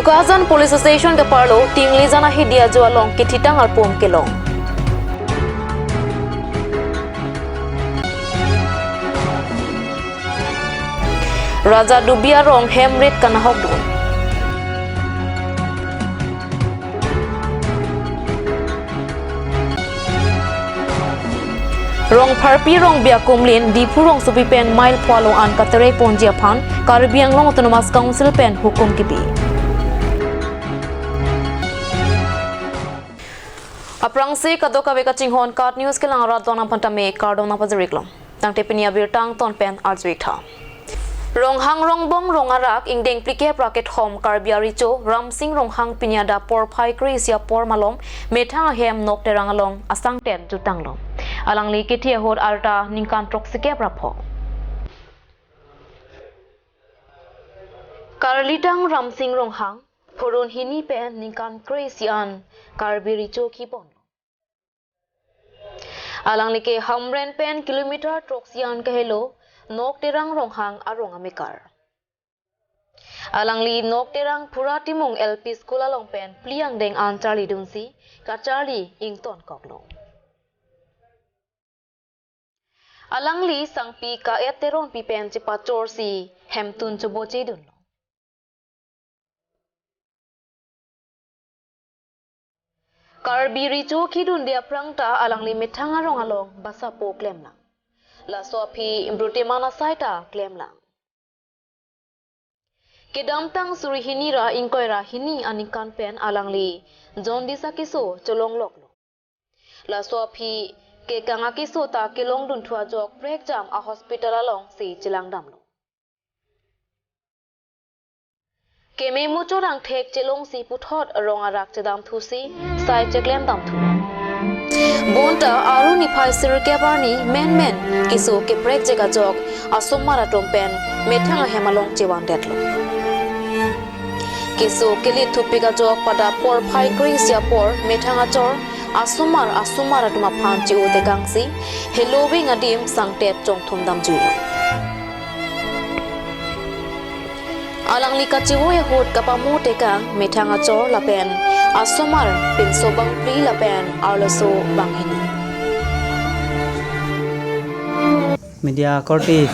Ukazan Police Station ke parlo tingli jana hidia jualong kititang alpum kelong. Raja Dubia rong hemrit kanahok dun. Rong parpi rong bia kumlin di purong supi pen mile pualong an katere ponjia pan Caribbean long autonomous council pen hukum kipi. Aprangsi kadoka beka cinghon kat news kelang radon ang pantame kardong na pazariklong. Tang tepinia birtang ton pen arzwikta. Rong hang rong bong rong arak ingdeng plike bracket home Carbia richo ramsing rong hang pinyada por phai krisia por malom methang hem nok terang along asang tet jutang long. Alang li kithi hor alta ningkan troksike prapho. Karlitang ramsing rong hang purun hini pen ningkan krisian Carbia richo kipon. Alang li ke hamren pen kilometer troksian kahelo nok terang ronghang arong amikar. Alang li nok terang pura timung LP school along pen pliang deng an Charlie dunsi ka Charlie ington koklong. Alang li sangpi ka eteron pi pen cepat si hemtun cobo cedun. Karbi rico kidun dia prangta alang li metang arong along basa po klem lang. La sopi imbrute mana saita claim lang. Kedamtang suri hinira inkoira hini anikan pen alang li John disa kiso cholong lok lo. La sopi ke kanga kiso ta kilong dun thua jok break jam a hospital along si chilang dam lo. Keme muchorang thek chelong si puthot arong arak chedam thusi sai cheklem dam thu. Bonta aru niphai sirke barni men kiso ke prek jega jok asomara tompen methanga hemalong chewan detlo kiso keli thupika jok pada por phai krisia por methanga chor asumara tuma phanchi o te gangsi helowing adim sangtet chong thumdam juilo alang lika chiwo ya hot kapamu te kang methanga chor lapen asomar pinso bang pri lapen arloso banghini media korti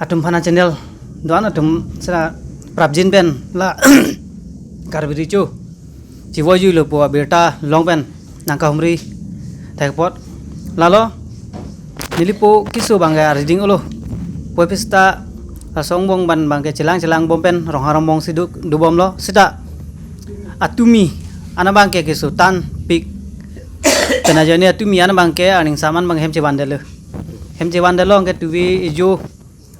atum phana channel don atum sera prabjin pen la karbiri chu chiwoju lo po beta long pen nangka humri thakpot lalo nilipo kiso bangga reading ulo poipista songbong ban bangke celang bompen rongarong bong siduk dubom lo sida atumi ana bangke ke sultan pik tenajani atumi ana bangke aning saman bang hemce wandelo ke tuwi ijo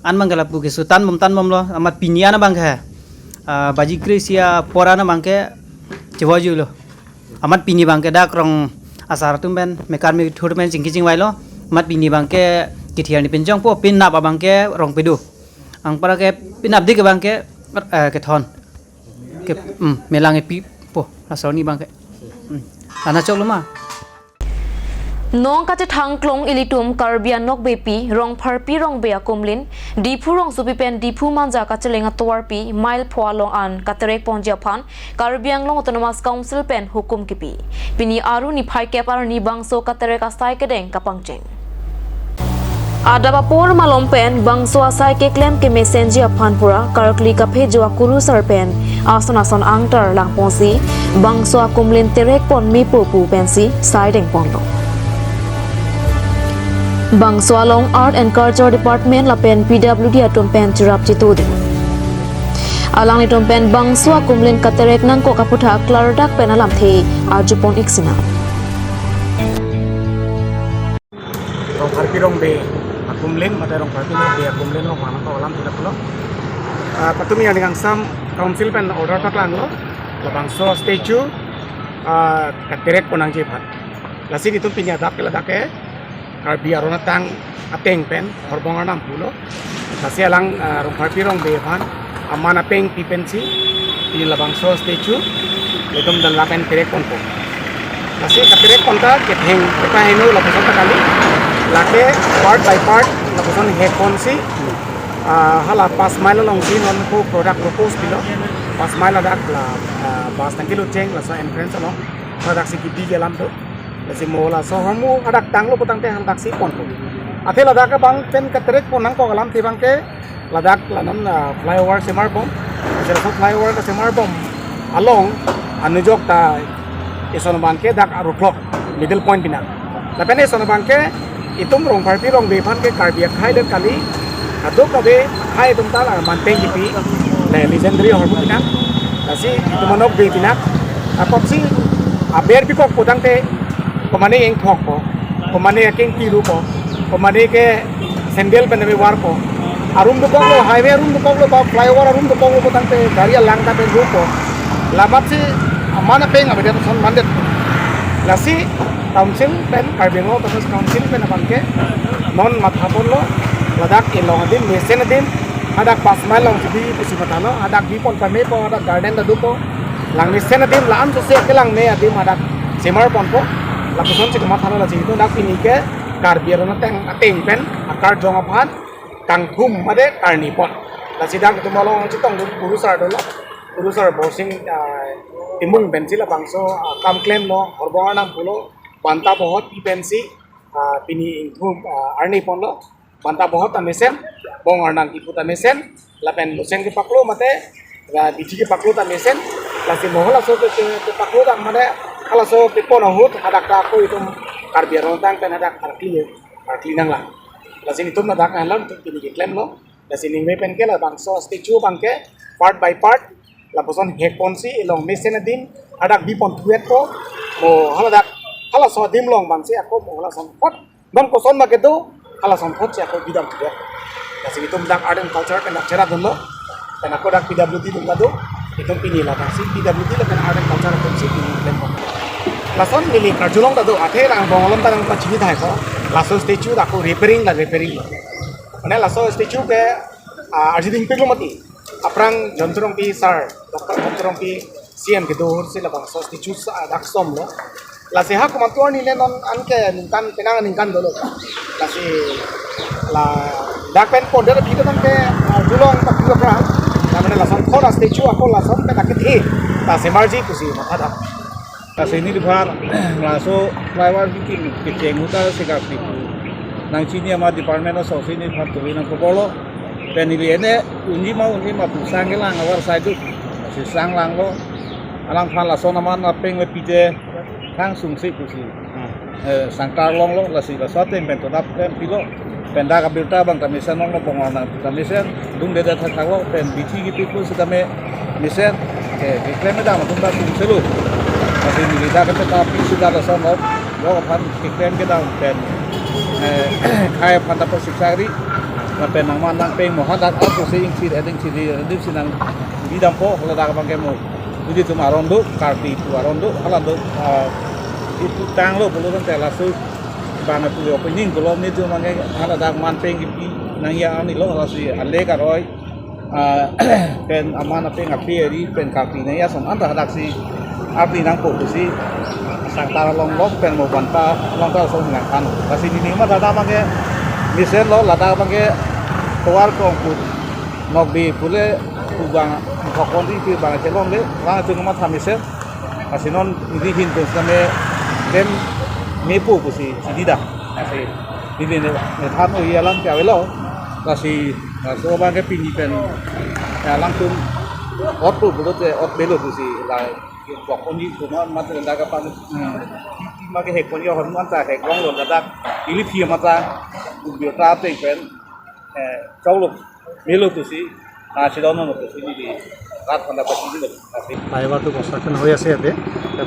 an bangala pu ke sultan mumtan momlo amat pinya ana bangke baji krisia porana bangke cewoju lo amat pini bangke dak rong asar tumben mekar me thurmen jingki wailo amat pini bangke kithiani penjong po pin na bangke rong pedu ang para ke pinabdi ke bangke ke thon ke melang pi po asoni bangke ana chokloma nong kate thangklong ilitum Caribbean nok bepi rong pharpi rong bea kumlin dipu rong supi pen dipu manja ka chelenga towarpi mile phwalong an katerek ponjia phan Caribbean long autonomous council pen hukum kipi pini aru ni phai ke par ni bangso katerek asai kedeng kapangcheng Adapapor malompen bangso asai ke claim ke messenger phanpura karkli ka phejwa kuru sarpen ason angtar langponsi bangso akumlin terek pon mi popu pensi siding pondo bangso along art and culture department lapen PWD atompen churap chitude alang ni tompen bangso akumlin katerek nang ko kaputha klardak penalam the ajupon iksina Harpirong be akumlen matarong harpirong be akumlen lo mana ko alam tidak lo patumi yang dengan sam council pen order tak lang lo bangso statue katerek ponang jepat lasi itu pinya dak kela dake biar orang tang apeng pen horbong anam pulo lasi alang rong harpirong be pan amana peng pipensi di labangso statue letom dan lapen terek ponpo lasi katerek ponta ketheng kita henu lapusan kali lake part by part lapusan he konsi hala pas mile long si non ko product propose bilo pas main ladak la bas tangki lu ceng la so entrance lo ladak si kidi jalan tu la si mola so hamu adak tang lo putang te handak si pon tu ate ladak ka bang pen katrek pon nang ko galam ti bang ke ladak lanan flyover semar bom sel so flyover ka semar bom along anujok ta eson bang ke dak aruklok middle point bina la pen eson bang ke itum rong parti rong be phan ke karbiak khai de kali aduk ka be khai tum ta la manteng gipi le legendary hormu bina kasi itu manok be bina apop si aber bi ko podang te komane eng thok ko komane king kiru ko komane ke sandal pen be war ko arum du ko highway arum du ko ba flyover arum du ko podang te garia lang ta be ru ko lamat si amana peng abe de son mandet lasi council pen karbengo terus council pen abangke non mathapon lo ladak ilong din mesen din adak pas main long di pusi matano adak di pon pame po adak garden da dupo lang mesen din laan so se kelang me adim adak semar pon po la puson se mathano la itu dak ini ke karbiar na teng ateng pen akar jong aphan tangkum ade karni pon la sidak tu malong chitong urusar do lo urusar borsing timung bensi la bangso kam claim lo horbonga nam pulo banta bahut pensi pini ingkum arni pon lo banta bahut amesen bong arnang ki puta mesen lapen losen ki paklo mate la bichi ki paklo ta mesen la si mohla so ke paklo ta made kala so ke pon hut adak ta ko itum karbiar tang pen adak arti nang la la sini tum na dak halam tu pini ki claim lo la sini me pen ke la bangso statue bangke part by part la poson hek ponsi ilong mesen din adak bi pon tuet ko mo haladak hala so dim long bangsi ako mo hala son pot non ko son magedo hala son pot si ako bidang tuet la sini tum dak art and culture pen dak cerah dulu pen ako dak PWD dum lado itum pini la bangsi PWD la pen art and culture pen si pini lem ko la son mili karjulong dado athe rang bongolom ta nang pachi thai ko la so statue dak ko repairing ane la so statue ke arjiding pegomati aprang jontrong pi sar dokter jontrong pi CM gitu si la bang so statue dak som lo la se ha kumantuar ni le non anke ningkan penang ningkan dolo la si la dak pen pon de bi kan ke julong tak juga pra la mane la son khora statue ako la son pe dak thi ta se marji kusi matha dak Kasi ini dibahar laso flyover bikin keceng uta sekap tipu nang sini ama department of social ini pantuli nang kopolo dan ini ene unji ma pusang kelang awar saidu masih sang lang lo alang phan laso naman napeng le pide kang sungsi kusi sangkar long lo lasi laso tem bento nap tem pilo penda kabirta bang kamisen long lo bongol nang kamisen dung deda thakalo pen bici gitu pun sedame misen ke diklaim dah matung ba sungsi lu masih nilida kita tapi sudah ada sonop lo kan diklaim kita pen kaya pada persiksari tapi nang mandang peng mohon dat aku sing si eding sinang bidang po kalau dak bangke mo jadi tu marondo karti tu marondo halando itu tang lo belum kan lasu bana tu opening belum ni tu mangke hala dak man peng ki nang ya ani lo lasu ale ka roi pen amana peng api ri pen karti na ya son anta dak si api nang po si sangtara longlok pen mo banta lonta so nang kan kasi ni ma dada mangke misen lo lada bangke keluar kongkut nok bi pule kubang kokon di bang celong le lang tu ngama thamisen asinon ini hintu same dem mepu kusi sidida asi ini ne than o yalan ka velo kasi so bangke pini pen ya langsung otu bulote ot belo kusi la kokon di kuma mat daga pan mage hekon yo hon anta hek long lon dadak ili phia mata biota te pen chawlo melo kusi sidon no kusi ni rat khanda pasi ni asi flyover to construction হৈ আছে ইয়াতে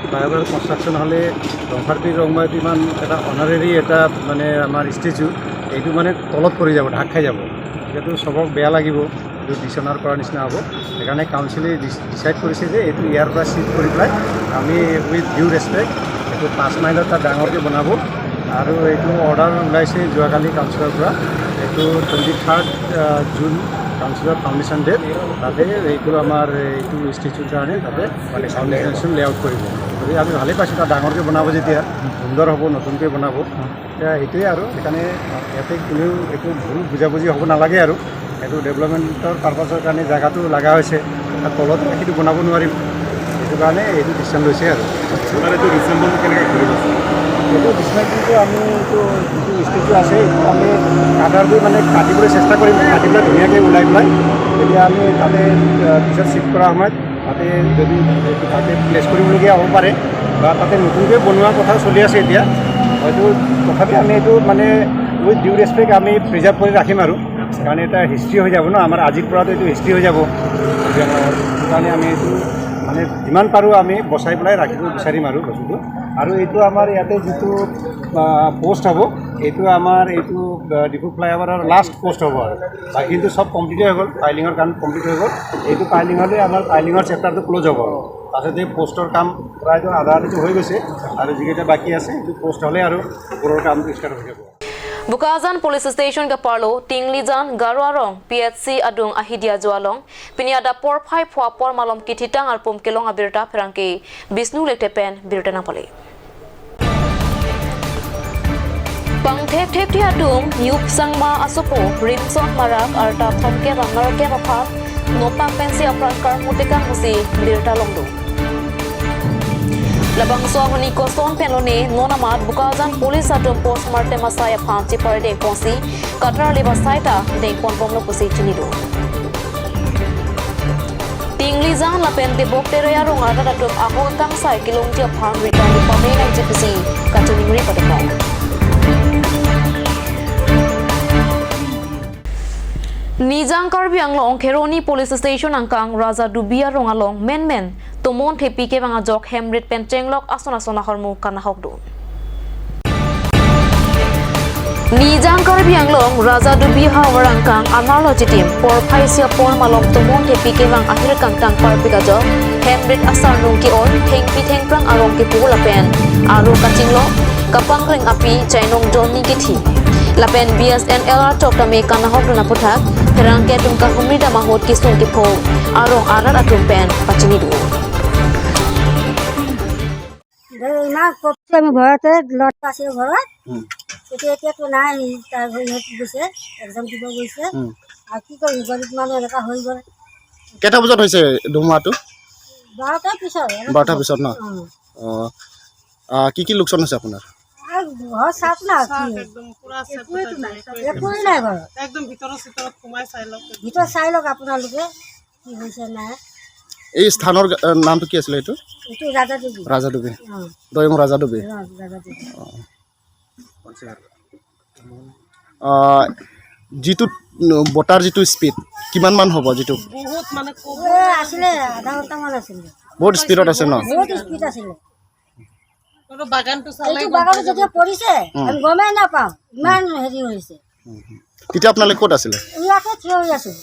flyover construction হলে ৰংফাৰটি ৰংমাই ইমান এটা অনাৰেৰি এটা মানে আমাৰ statue এইটো মানে তলত পৰি যাব ঢাক খাই যাব এটো সবক বেয়া লাগিব এইটো ডিছনাৰ কৰাৰ নিচিনা হ'ব সেইকাৰণে কাউন্সিলে ডিসাইড কৰিছে যে এইটো ইয়াৰ পৰা শিফট কৰি পেলাই আমি উইথ ডিউ ৰেসপেক্ট এইটো 5 মাইলৰ এটা ডাঙৰকৈ বনাব আৰু এইটো অৰ্ডাৰ ওলাইছে যোৱাকালি কাউন্সিলৰ পৰা এইটো 23 জুন কাউন্সিলৰ ফাউণ্ডেশ্যন ডেট তাতে এইটো আমাৰ এইটো ষ্টেচুৰ কাৰণে তাতে মানে ফাউণ্ডেশ্যন লেআউট কৰিব গতিকে আমি ভালেই পাইছোঁ তাত ডাঙৰকৈ বনাব যেতিয়া সুন্দৰ হ'ব নতুনকৈ বনাব এতিয়া এইটোৱে আৰু সেইকাৰণে ইয়াতে কোনেও একো ভুল বুজাবুজি হ'ব নালাগে আৰু এইটো ডেভেলপমেণ্টৰ পাৰপাছৰ কাৰণে জেগাটো লগা হৈছে তলত ৰাখিটো বনাব নোৱাৰিম সেইটো কাৰণে এইটো ডিচিশ্যন লৈছে আৰু আপোনাৰ এইটো ডিচেম্বৰটো কেনেকৈ ঘূৰিব এইটো ডিচমেণ্টটো আমি এইটো যিটো ষ্টেজটো আছে এইটো আমি কাটাৰবোৰ মানে কাটিবলৈ চেষ্টা কৰিম কাটি পেলাই ধুনীয়াকৈ ওলাই পেলাই তেতিয়া আমি তাতে পিছত শ্বিফ্ট কৰা সময়ত তাতে যদি তাতে প্লেচ কৰিবলগীয়া হ'ব পাৰে বা তাতে নতুনকৈ বনোৱা কথাও চলি আছে এতিয়া হয়তো তথাপি আমি এইটো মানে উইথ ডিউ ৰেচপেক্ট আমি প্ৰিজাৰ্ভ কৰি ৰাখিম আৰু কাৰণ এটা হিষ্ট্ৰী হৈ যাব ন আমাৰ আজিৰ পৰাতো এইটো হিষ্ট্ৰী হৈ যাব সেইকাৰণে আমি এইটো মানে যিমান পাৰোঁ আমি বচাই পেলাই ৰাখিব বিচাৰিম আৰু বস্তুটো আৰু এইটো আমাৰ ইয়াতে যিটো পোষ্ট হ'ব এইটো আমাৰ এইটো ডিফু ফ্লাইঅভাৰৰ লাষ্ট পোষ্ট হ'ব আৰু বাকীটো চব কমপ্লিট হৈ গ'ল পাইলিঙৰ কাম কমপ্লিট হৈ গ'ল এইটো পাইলিঙলৈ আমাৰ পাইলিঙৰ চেপ্টাৰটো ক্ল'জ হ'ব আৰু তাৰপিছত এই পোষ্টৰ কাম প্ৰায়তো আধা আধিটো হৈ গৈছে আৰু যিকেইটা বাকী আছে সেইটো পোষ্ট হ'লে আৰু ওপৰৰ কামটো ষ্টাৰ্ট হৈ যাব Bukajan Police Station ka parlo tinglijan garwarong PHC adung ahidia jualong piniada por phai phwa por malom kititang ar pom kelong abirta pherangke Bisnu lektepen birtana pale Pang thep thep ti adung yup sangma asopo rimson marak arta thomke bangar ke baphat nopang pensi apran kar mutekang musi birta longdu Labang suamani koson penlone nonamat Bukajan Police Adum postmortem asaya phanchi parde ponsi katra leba saita de konbomlo pusi chinido Tingli jang lapen de boktere ya rong ada datum ako tang sai kilong ti phan return di pamena GPC kachuningri patepong Nijang Karbi Anglong Kheroni Police Station angkang Raja Dubia Rongalong men Tomon thepi ke banga jok hemrit pencenglok asona hormu kana hokdu Nijang Karbi Anglong Raja Dubia Hawarangkang Analo Jitim por phaisia por malom tomon thepi ke bang ahir kangtang parpika jok hemrit asar rung ki on thengpi thengprang arong ki pula pen aro kachinglo kapang reng api chainong joni ki thi Lapen BSNLR Tokame kana hokdu na puthak Perangke tumka humrida mahot kisung ki pho arong arat atum pen pachini du না করছি আমি ঘৰতে lot পাইছোঁ ঘৰত এতিয়াতো নাই তাৰ ঘৰত গৈছে এক্সাম দিব গৈছে আৰু কি কৰিম গৰীব মানুহ এনেকুৱা হৈ গ'ল কেইটা বজাত হৈছে ধুমুহাটো 12টাৰ পিছত 12টাৰ পিছত ন কি লোকচান হৈছে আপোনাৰ আৰু ঘৰ চাপ না একোৱেই নাই ঘৰত একদম ভিতৰত সোমাই চাই লওক আপোনালোকে কি হৈছে নাই এই স্থানৰ নামটো কি আছিলে এইটো এইটো ৰাজাদুবি দৈম ৰাজাদুবি যিটো বতাৰ যিটো স্পীড কিমান মান হ'ব যিটো বহুত মানে আছিলে আধা ঘণ্টামান আছিলে বহুত স্পীডত আছে ন বহুত স্পীড আছিলে বাগানটো এইটো বাগানত যেতিয়া পৰিছে আমি গমেই নাপাওঁ ইমান হেৰি হৈছে তেতিয়া আপোনালোকে ক'ত আছিলে ইয়াতে থিয় হৈ আছোঁ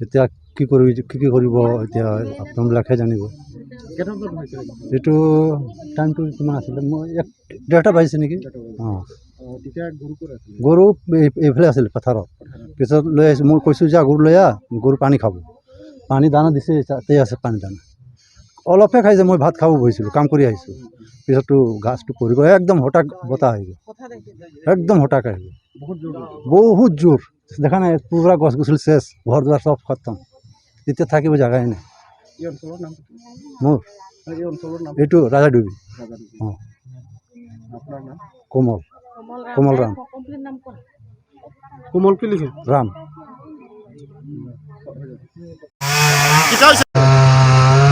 এতিয়া কি কৰিব এতিয়া আপোনালোকে জানিব এইটো টাইমটো কিমান আছিলে মই 1:30 বাজিছে নেকি গৰু এইফালে আছিল পথাৰত পিছত লৈ আহিছোঁ মই কৈছোঁ যে গৰু লৈ গৰু পানী খাব পানী দানা দিছে তাতে আছে পানী দানা অলপহে খাইছে মই ভাত খাব বহিছিলোঁ কাম কৰি আহিছোঁ পিছততো গাছটো পৰি গ'ল একদম হঠাৎ বতাহ আহিব একদম হঠাৎ আহিব বহুত জোৰ দেখা নাই পুৰা গছ গছনি চেচ ঘৰ দুৱাৰ চব খতম এতিয়া থাকিব জাগাই নাই মোৰ এইটো ৰাজাদুবি কমল ৰাম কোমল কি লিখে ৰাম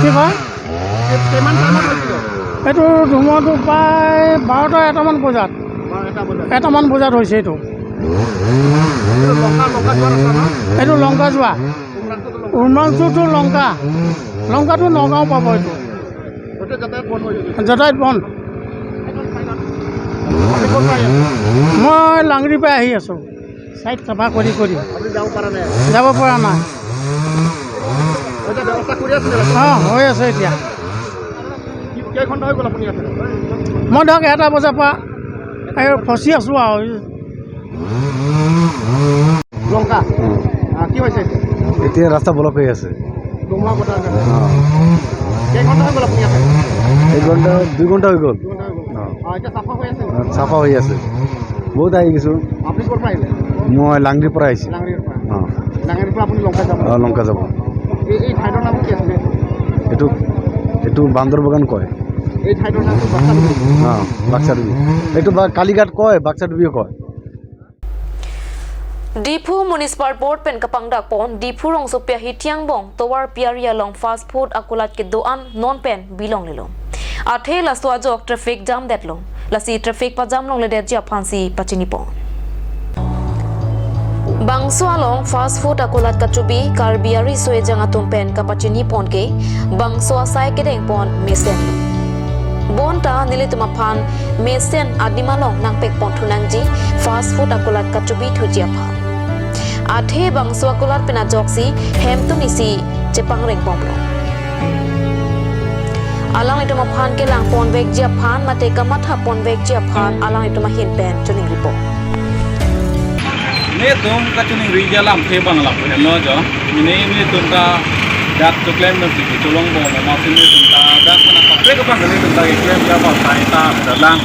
কি হয় এইটো ধুমুহাটো প্ৰায় 12টা-1টামান বজাত হৈছে এইটো এইটো লংকা যোৱা উমাংচুটো লংকাটো নগাঁও পাব এইটো যাতায়াত বন্ধ মই লাংৰিৰ পৰা আহি আছোঁ চাইড চাফা কৰি যাব পৰা নাই হৈ আছে এতিয়া মই ধৰক 1টা বজাৰ পৰা ফচি আছোঁ আৰু লংকা কি হৈছে এতিয়া ৰাস্তা ব্লক হৈ আছে 2 ঘণ্টা হৈ গ'ল চাফা হৈ আছে বহুত আহি গৈছোঁ মই লাংৰিৰ পৰা আহিছোঁ লাংৰিৰ পৰা অঁ লাংৰিৰ পৰা আপুনি লংকা যাব অঁ লংকা যাব এই ঠাইটোৰ নাম কি আছিলে এইটো বান্দৰ বাগান কয় এই ঠাইটোৰ নামটো বাক্সাডুবি অঁ বাক্সাডুবি এইটো কালীঘাট কয় বাক্সাডুবিও কয় Dipu Municipal Board pen kapang dakpon Dipu rong sopia hitiang bong towar piaria long fast food akulat ke doan non pen bilong lilong. Athe la swajok traffic jam detlong. La si traffic pa jam long le det ja phansi pachinipon. Bangso along fast food akulat kachubi karbiari soe janga tumpen kapachinipon ke bangso asai ke deng pon mesen. Bonta nilituma phan mesen adimalong nang pek pon thunangji fast food akulat kachubi thujia phan. Athe bangso akulat pena joksi hem tu nisi cepang reng pomplo. Alang itu phan ke lang pon vek jia phan mate kamatha pon vek jia phan alang itu hin pen tuning ripo. Ini tum kacuning rijal lam te bang lam punya no jo. Ini tum ka dak tuklem nanti ditolong bawa mama sini tum ka dak mana kapre ke bang ini tum ka klaim ya bang sai ta dalang.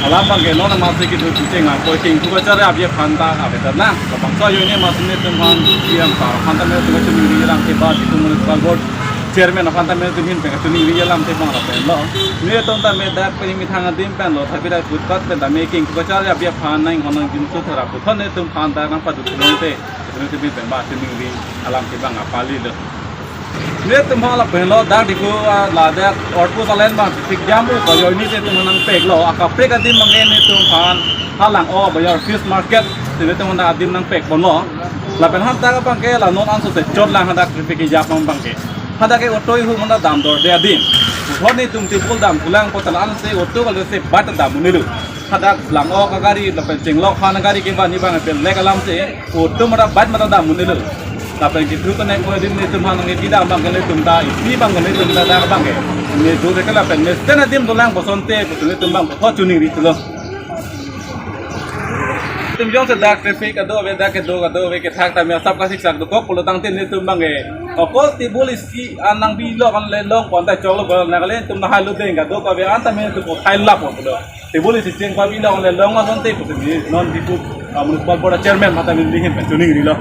Alam bang ke no na masih gitu cicing apa cing tu cara abis phanta abis dalang. Bang so ini masih ini tum han siam ka phanta me tum kacuning rijal lam te bang itu municipal board chairman phanta me tum hin pe kacuning rijal lam te bang lam pen lo. Ini tum ta me dak pe mi thang adim pen lo tapi dak food pen ta making tu cara abis phan nai honang jin tu thara ku thon tum phan ta nang padu tulung te itu bin pen ba tuning ri alam te bang apali lo. Ini tum hala pen lo dak di ku la dak orpu salen bang tik jamu ko yo ini te tum nang pek lo akapre ka dim mangen ni tum phan halang o bayar fish market te tum nang adim nang pek bon lo. La pen han ta ka bang ke la non anso te chot lang hadak traffic jap bang ke. Hadak ke otoi hu mana dam dor de adim. Thon ni tum tipul dam kulang ko talan se oto ko se bat dam munilu. Hadak lang o ka gari la pen chenglok khan gari ke ba ni bang pen lek alam se oto mara bat mata dam munilu. La pen ki thu ko ne ko dim ni tum han ngi ti dam bang ke tum ta isi bang ke tum ta da bang ke. Ni du de ka la pen ne sten adim do lang boson te ko tum bang ko chuning ri tulo. Tum jong se dak traffic ado ve dak ke do ke thak ta me sab ka sik sak do ko pulo tang tin ni tum bang ke. Ko ti bolis ki anang bi lo kan le long kon ta chok lo na le tum na halu de ga do ka ve anta me tu ko thai la po do. Ti bolis ti cheng pa bi lo kan le long ma son te ko ti non di tu municipal board chairman mata mi lihin pe tuning ri lo.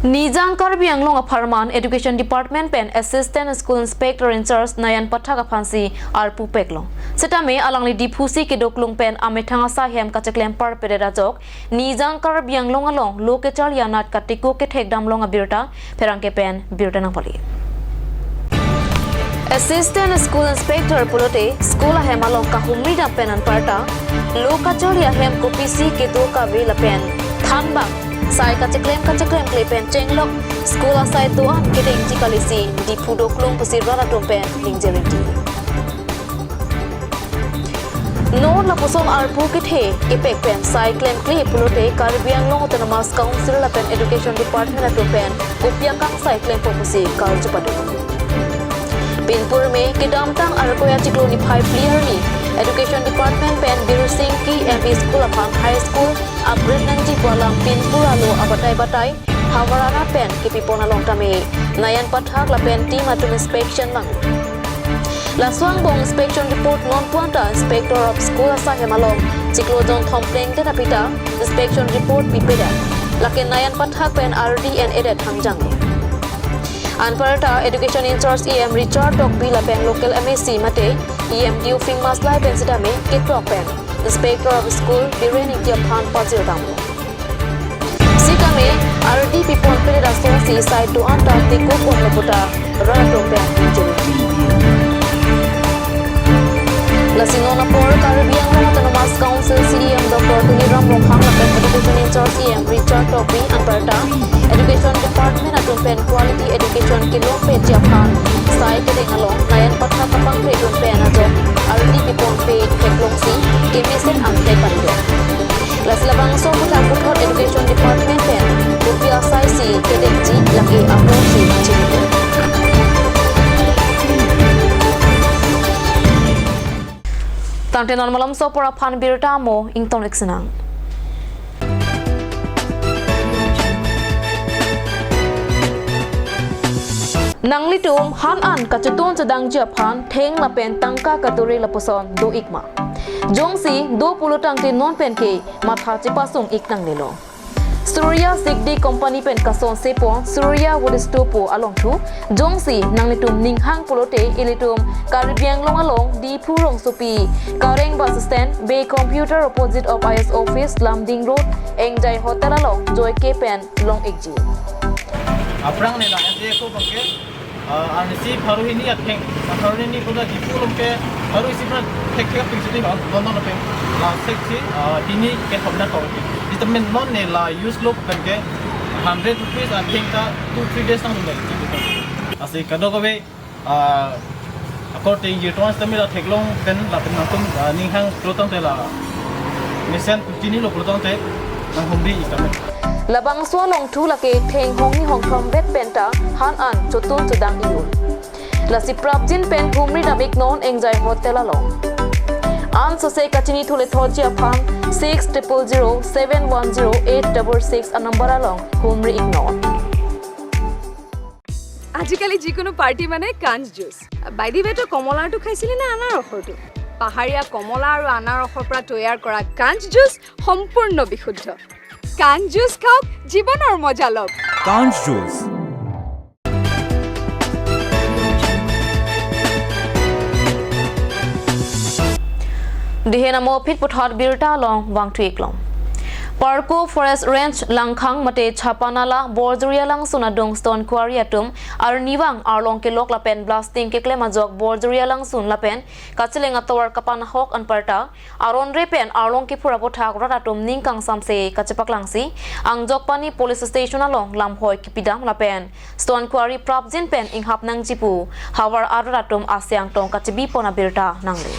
Nijang Karbiang long Aparman Education Department pen Assistant School Inspector in charge Nayan Pathaka Phansi Arpu Peklong. Setame alangli diphusi ke doklung pen amethanga sa hem kachaklem par perera jok Nijang Karbiang long along lokechal yanat katiko ke thekdam long abirta pherangke pen birta nangpali. Assistant School Inspector pulote school hem along kahumri da pen an parta lokachal ya hem kopisi ke do ka vela pen thanbang sai kachaklem kle pen chenglok school asai doan kedeng jikalisi di pudoklong pusirara tompen lingjeriti no la posom arpu kethe epek pen sai claim kle pulote Karbiang long autonomous council la pen education department la tompen kopia kang sai claim popusi karjupadu Pinpur me kedam tang arkoya chikloni 5 clear ni Education Department pen Bir Singh ki MB School apang High School upgrade nangji kwalang Pinpur alo abatai Hawarana pen ki pipona long tame Nayan Pathak la pen team atum inspection bang La swang bong inspection report non puanta inspector of school asa hemalong chiklo don thompleng te napita inspection report pipeda laken Nayan Pathak pen RD and edit hangjang Anparata Education in charge EM Richard Tokbi la pen local MAC mate EM Diu Fing Maslai pen sidame Kitok pen Inspector of School Bireni Kiaphan Pazir Damu Sikame RD Pipon Pereda Sonsi side to anta Tiko Pon Laputa Rato pen Injury Lasinona por Karbiang long autonomous council CEM Dr. Tuniram Mokhang la pen Education in charge EM Richard Tokbi Anparata Education Department atum pen quality education kilo pe Japan sai ke dengalong Nayan Pathak kapang pe dum pen ajo RD pipon pe teklongsi kemisen amte parido laslabang so puthak puthot Education Department pen rupia sai si ke denji laki apro si chimpo Tangte non malam so pora phan birta mo ington iksenang Nanglitum han an kachetun sedang Japan theng la pen tangka katuri la poson do ikma Jongsi do pulo tangte non pen ke matha chipasung iknang nilo. Surya Sigdi Company pen kason sepon Surya Wodistopo along tu Jongsi nang litum ninghang pulote ilitum Caribbean long along di Purong Supi Kareng bus stand Bay Computer opposite of IS office Lamding Road Engjai Hotel along Joy K pen long ekji. Aprang nila ente ko bangke arnisi baru ini atheng baru ini kuda di Purong ke baru isi pun tek picture non non pe la seksi dini ke habna ko temen non ne la use look करके 100 rupees I think 2-3 days tang ngai asi kado ko be according you trans tamila theklong pen la pen natum ninghang protong te la mission tini lo protong te nang hombi ikam Labang swa long tu la ke theng hong ni hong thom vet penta han an chotun chudang iun la si prapjin pen humri namik non engjai hotel along An sose kachini thule thoji aphang 6007108666 a number along humri ignore. আজিকালি যিকোনো party মানে কাঞ্জ juice বাইদি বেটো কমলাটো খাইছিলি না আনাৰসটো পাহাৰীয়া কমলা আৰু আনাৰসৰ পৰা তৈয়াৰ কৰা কাঞ্জ জুচ সম্পূৰ্ণ বিশুদ্ধ কাঞ্জ জুচ খাওক জীৱনৰ মজা লওক কাঞ্জ juice Dihena mo phit puthot birta long wang tuiklom. Parko Forest Range Langkhang mate Chapanala Borjuria lang sunadung Stone Quarry atum ar niwang arlong ke lok lapen blasting ke klema jok Borjuria lang sun lapen kachilenga towar kapan hok anparta aron repen arlong ke pura pothak rat atum ningkang samse kachepak langsi ang jokpani police station along lamhoi kipidam lapen Stone Quarry prapjin pen inghap nang jipu hawar atum asyang tong kachibi pona birta nangle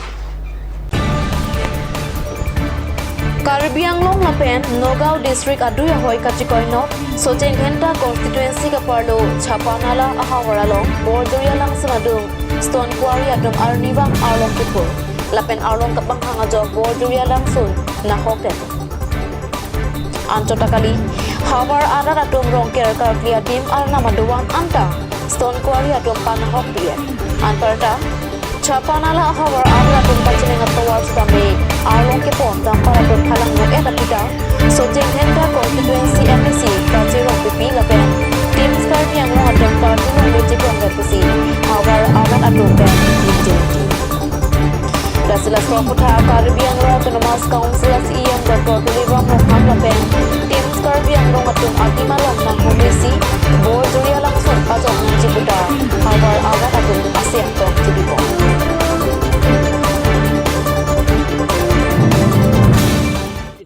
Caribbean long lapen Nogao district aduya hoi kachikoi no Sojeng Henta constituency ka parlo Chapanala ahawara long Borjuria lang sunadung Stone Quarry atum arniwang arlong kipur lapen arlong kapang hanga jok Borjuria lang sun na hotel Anchota kali hawar arar atum rongker karklia dim arna maduwan anta Stone Quarry atum panahok piye anparta Chapanala hawar arar atum kachilenga towar sudame arlong ke pon dampar atum halang no eta pita Sojeng Henta constituency MPC kajirong pipi lapen tim skarpi yang no atum party no meji kongrepusi hawar arar atum ben lijenti Dasila Swaputha Caribbean Autonomous Council SEM Dr. Tuliram Moham lapen tim skarpi yang no atum altimalong nang komisi Borjuria langsung pajok ng Jibuta hawar arar atum asyang tong jibipo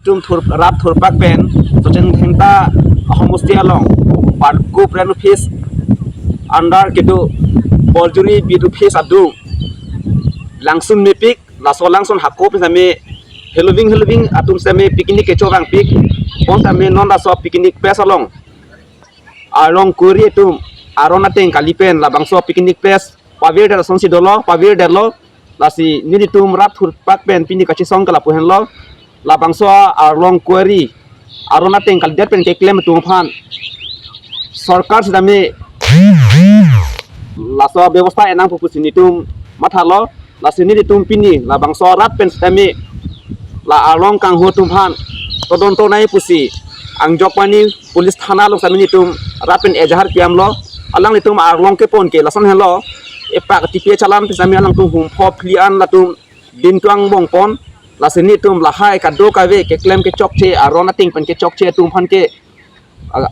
Tum rap thurpak pen Sojeng Henta homosti along Parko Brand Office under kedu Borjuri bidu office adu langsung mepik laso langsung hakop same Halloween atum same picnic kecobang pik on same non laso picnic place along along kuri tum arona teng kalipen labangso picnic place pavir der sonsi dolo pavir derlo lasi nini tum rap thurpak pen pini kachi song kala puhen lo labangso along kuri arona teng kalidet pen keklem tum phan sarkar sidame laso ব্যবস্থা enang pupusini tum mathalo lasini tum pini labang sorat pen stami la along kang hu tum phan todonto nai pusi ang jokpani police thana lok samini tum rapen ejahar piam lo alang ni tum along ke pon ke lason hello epak tipe chalam pisami alang tum hum pho phlian la tum din tuang bong pon lasini tum lahai kado kawe ke klem ke chokche arona ting pen ke chokche tum phan ke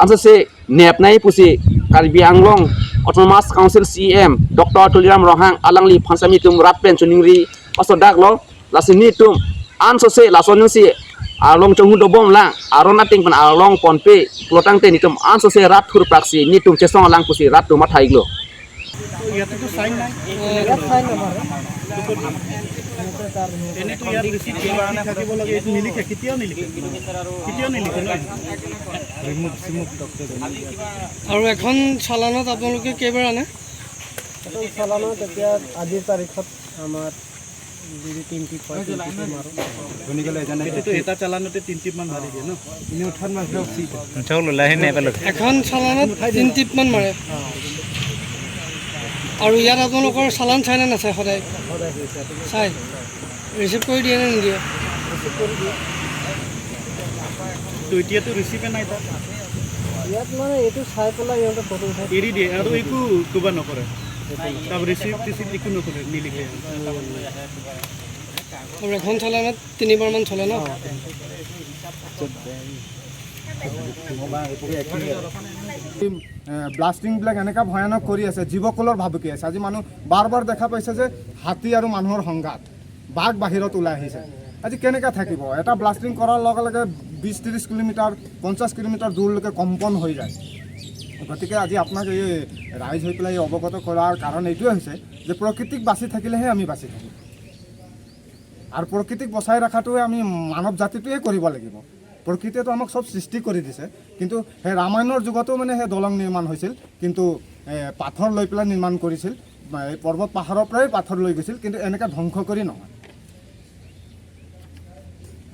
ansa se nep nai pusi Caribbean long Autonomous Council CM Dr. Tuliram Rohang alang li phansami tum rapen chuningri pasodak lo lasini tum anso se lason si along chonghu dobom la arona ting pan along ponpe plotang te ni tum anso se rat thur praksi ni tum chesong alang pusi rat tum mathai glo ইয়াতে তো sign নাই এনে তো ইয়াত reset থাকিব লাগে এইটো নিলিখে কেতিয়াও নিলিখে ৰিমুভ ডক্টৰ আৰু এখন চালানত আপোনালোকে কেইবাৰ আনে চালানত এতিয়া আজিৰ তাৰিখত আমাৰ তিনটি গণিগলে এজনে এটা চালানতে তিনটিপ মান মাৰি দিয়ে ন ইনে উঠান মাৰিলে উচিত চাউল লাহে নে পেলো এখন চালানত 3 টিপমান মাৰে আৰু ইয়াত আপোনালোকৰ চালান চাইনে নাচাই সদায় চাই ৰিচিভ কৰি দিয়ে নে নিদিয়ে তো এতিয়াতো ৰিচিভে নাই তাত ইয়াত মানে এইটো চাই পেলাই সিহঁতে ফটো উঠাই এৰি দিয়ে আৰু একো কিবা নকৰে তাৰ ৰিচিভ একো নকৰে নিলিখে এখন চলে নে 3বাৰমান চলে ন ব্লাষ্টিংবিলাক এনেকুৱা ভয়ানক কৰি আছে জীৱকুলৰ ভাবুকি আছে আজি মানুহ বাৰ বাৰ দেখা পাইছে যে হাতী আৰু মানুহৰ সংঘাত বাঘ বাহিৰত ওলাই আহিছে আজি কেনেকৈ থাকিব এটা ব্লাষ্টিং কৰাৰ লগে লগে 20-30 কিলোমিটাৰ 50 কিলোমিটাৰ দূৰলৈকে কম্পন হৈ যায় গতিকে আজি আপোনাক এই ৰাইজ হৈ পেলাই অৱগত কৰাৰ কাৰণ এইটোৱে হৈছে যে প্ৰকৃতিক বাচি থাকিলেহে আমি বাচি থাকিম আৰু প্ৰকৃতিক বচাই ৰখাটোৱে আমি মানৱ জাতিটোৱে কৰিব লাগিব প্ৰকৃতিয়েতো আমাক সব সৃষ্টি কৰি দিছে কিন্তু সেই ৰামায়ণৰ যুগতো মানে সেই দলং নিৰ্মাণ হৈছিল কিন্তু পাথৰ লৈ পেলাই নিৰ্মাণ কৰিছিল এই পৰ্বত পাহাৰৰ পৰাই পাথৰ লৈ গৈছিল কিন্তু এনেকৈ ধ্বংস কৰি নহয়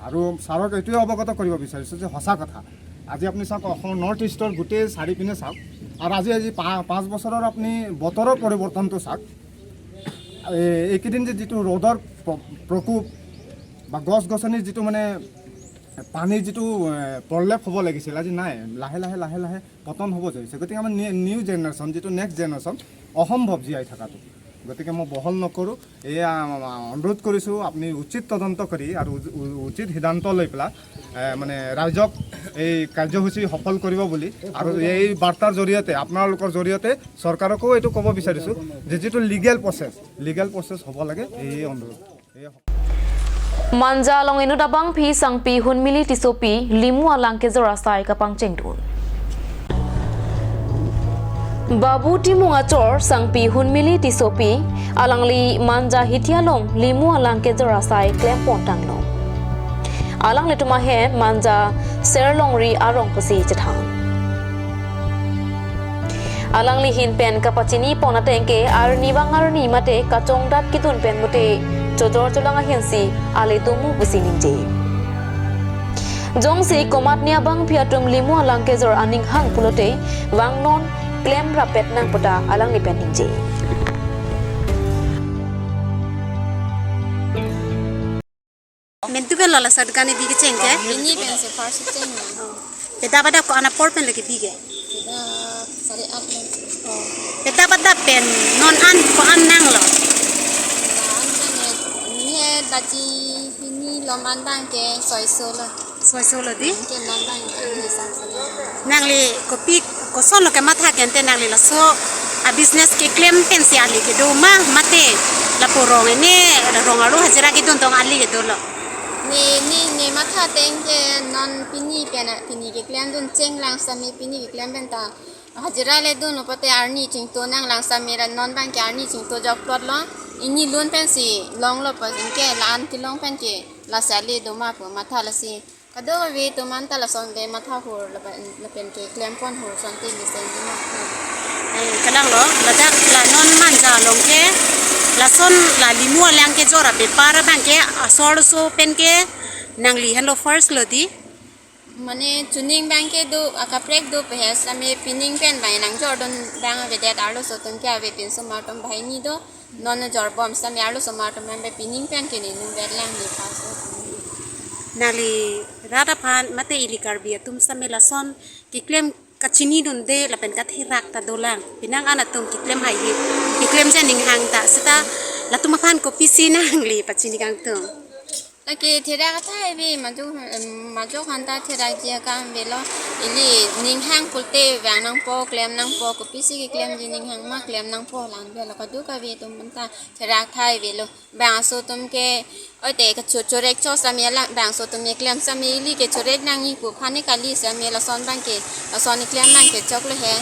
আৰু ছাৰক এইটোৱে অৱগত কৰিব বিচাৰিছোঁ যে সঁচা কথা আজি আপুনি চাওক অসমৰ নৰ্থ ইষ্টৰ গোটেই চাৰিপিনে চাওক আৰু আজি 5 বছৰৰ আপুনি বতৰৰ পৰিৱৰ্তনটো চাওক এইকেইদিন যে যিটো ৰ'দৰ প্ৰকোপ বা গছ গছনিৰ যিটো মানে পানীৰ যিটো প্ৰলেপ হ'ব লাগিছিল আজি নাই লাহে লাহে পতন হ'ব ধৰিছে গতিকে আমাৰ নিউ জেনেৰেশ্যন যিটো নেক্সট জেনেৰেশ্যন অসম্ভৱ জীয়াই থকাটো গতিকে মই বহল নকৰোঁ এয়া অনুৰোধ কৰিছোঁ আপুনি উচিত তদন্ত কৰি আৰু উচিত সিদ্ধান্ত লৈ পেলাই মানে ৰাইজক এই কাৰ্যসূচী সফল কৰিব বুলি আৰু এই বাৰ্তাৰ জৰিয়তে আপোনালোকৰ জৰিয়তে চৰকাৰকো এইটো ক'ব বিচাৰিছোঁ যে যিটো লিগেল প্ৰচেছ হ'ব লাগে এই অনুৰোধ Manja long inu dabang pi sang pi hun mili tisopi limu alang ke zora sai kapang chengdun. Babu timu ngacor sang pi hun mili tisopi alang li manja hitialong limu alang ke zora sai klem pontang long. Alang li tumahe manja serlong ri arong pasi cethang. Alang li hin pen kapachini ponatengke ar niwang ar ni mate kachong dat kitun pen mute Jojor colanga hensi ale tumu businingje. Jongsi komat niabang piatum limu alang kezor aning hang pulote wangnon klem rapet nang pota alang ni peningje. Mentu bela la sadgani bige cengke. Ini pensi farsi ceng. Beda pada ko ana porpen lagi bige. Kita sari up. Beda pada pen non an ko an nang lo. Tadi ini lomandang ke soy solo. Soy solo di. Ke lomandang ke solo. Nang li kopi ko son lo ke matha kente nang li la so a business ke claim pensi ali ke do ma mate la porong ini rong alu hajira ke don tong ali ke do lo. Ni matha teng ke non pini pena pini ke claim don ceng lang sami pini ke claim benta. Hajira le don lo pate arni cing to nang lang sami ra non bang ke arni cing to jok plot lo. Ini loan pensi long lo pas inke lan ti long pen ke la sali do ma pu matha la si kado we to man ta la son de matha hur la pen ke claim pon hur son ti ni sen di ma Kadang lo la dak la non manja long ke la son la limu alang ke jora be para bang ke asor so pen ke nang li hen lo first lo di mane tuning bank ke do akaprek do pe same pinning pen bai nang jordan bang ve de darlo so tum ke ve pin so ma tom bhai ni do non jor bom same arlo so ma tom be pinning pen ke ni nu ve lang ni pas nali rada pan mate ilikar bia tum same la son ki claim kachini dun de la pen ka thirak ta dolang pinang ana tum ki claim hai ki claim janing hang ta sita la tum pan ko pisi nang li pachini kang tum Lagi tidak kata ini maju hanta tidak dia kan belo ini ning hang kulte wang nang po klaim nang po kopi si klaim di ning hang mak klaim nang po lang belo kadu ka vi tum menta tidak thai belo bang so tum ke oi te ka chorek cho samia la bang so tum klaim sami li ke chorek nang ni pu phani kali samia la son bang ke la son ni klaim nang ke chok le he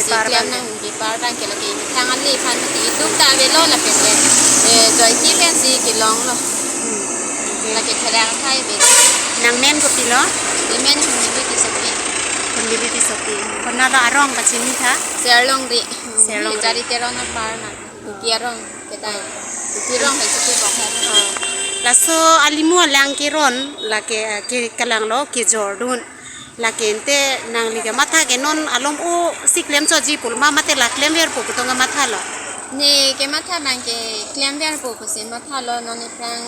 si klaim nang di par bang ke lagi thang ali phan ti duk ta belo la pe se joy ki pen si ki long lo lagi terang thai be nang men ko pilo men humility sapi community sopi kona da arong pachini tha serlong ri Serlong ri. jari terong na par na kiarong ketai kirong hai sapi bokha la so alimu alang ke ron la ke kalang lo ke jordun la ke ente nang liga matha ke non alom o siklem cho ji pul ma mate la klem ver pu to nga matha lo ni ke matha bang ke klem ver po se matha lo non prang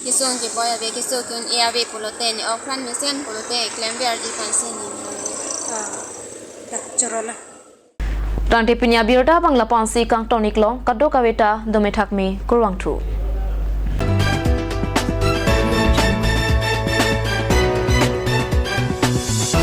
kisung ki boy be kisung kun airway polote ni okran misen polote claim be arji fancy ni dah corola Tang te pinya birda bangla pansi kang tonik long kaddo kaweta domethak me kurwang tru